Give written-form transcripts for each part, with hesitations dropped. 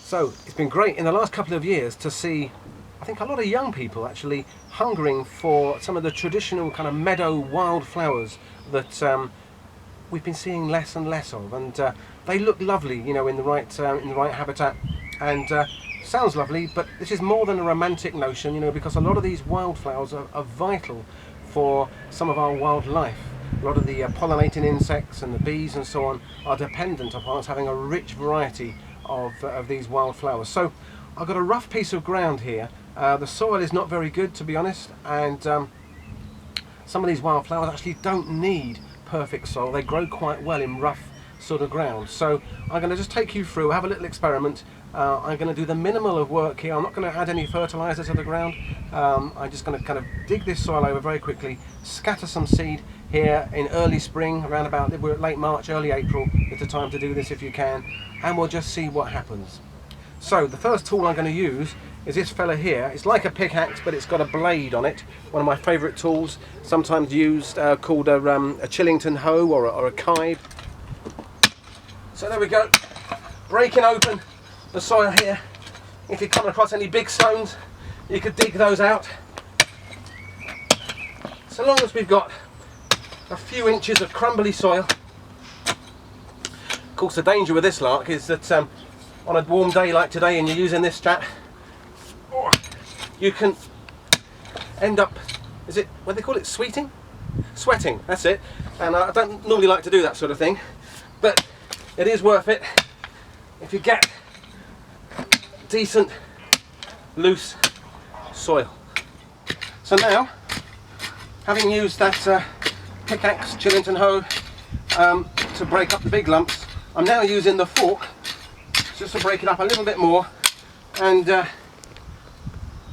So it's been great in the last couple of years to see, I think, a lot of young people actually hungering for some of the traditional kind of meadow wildflowers that we've been seeing less and less of, and they look lovely, you know, in the right habitat, and sounds lovely. But this is more than a romantic notion, you know, because a lot of these wildflowers are vital for some of our wildlife. A lot of the pollinating insects and the bees and so on are dependent upon us having a rich variety of these wildflowers. So I've got a rough piece of ground here. The soil is not very good, to be honest, and some of these wildflowers actually don't need perfect soil. They grow quite well in rough sort of ground. So I'm going to just take you through, have a little experiment. I'm going to do the minimal of work here. I'm not going to add any fertilizer to the ground. I'm just going to kind of dig this soil over very quickly, scatter some seed here in early spring, around about, we're at late March, early April is the time to do this if you can, and we'll just see what happens. So the first tool I'm going to use is this fella here. It's like a pickaxe, but it's got a blade on it. One of my favourite tools, sometimes used, called a Chillington hoe or a kibe. So there we go, breaking open the soil here. If you come across any big stones, you could dig those out. So long as we've got a few inches of crumbly soil. Of course, the danger with this lark is that on a warm day like today and you're using this strap, you can end up, is it, what do they call it, sweating? Sweating, that's it. And I don't normally like to do that sort of thing, but it is worth it if you get decent loose soil. So now, having used that pickaxe Chillington hoe to break up the big lumps, I'm now using the fork just to break it up a little bit more, and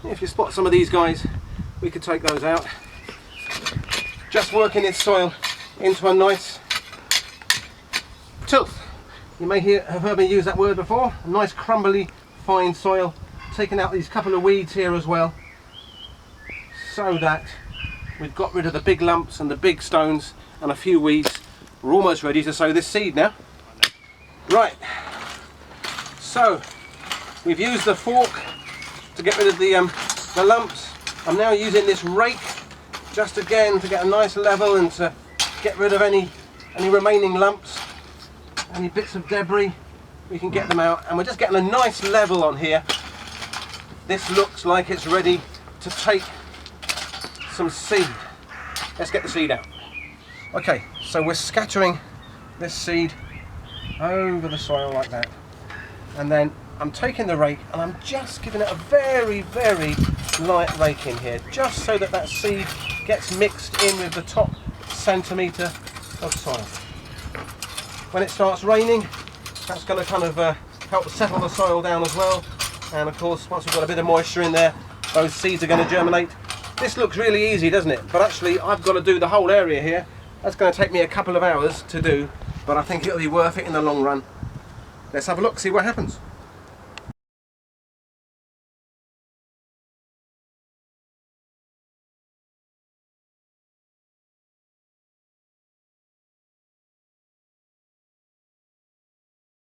if you spot some of these guys, we could take those out. Just working this soil into a nice tilth. You may have heard me use that word before. A nice crumbly fine soil, taking out these couple of weeds here as well, so that we've got rid of the big lumps and the big stones and a few weeds. We're almost ready to sow this seed now. Right, so we've used the fork to get rid of the lumps. I'm now using this rake just again to get a nice level and to get rid of any remaining lumps, any bits of debris. We can get them out, and we're just getting a nice level on here. This looks like it's ready to take some seed. Let's get the seed out. Okay, so we're scattering this seed over the soil like that, and then I'm taking the rake and I'm just giving it a very, very light rake in here, just so that that seed gets mixed in with the top centimetre of soil. When it starts raining, that's going to kind of help settle the soil down as well, and of course once we've got a bit of moisture in there, those seeds are going to germinate. This looks really easy, doesn't it? But actually I've got to do the whole area here. That's going to take me a couple of hours to do, but I think it'll be worth it in the long run. Let's have a look, see what happens.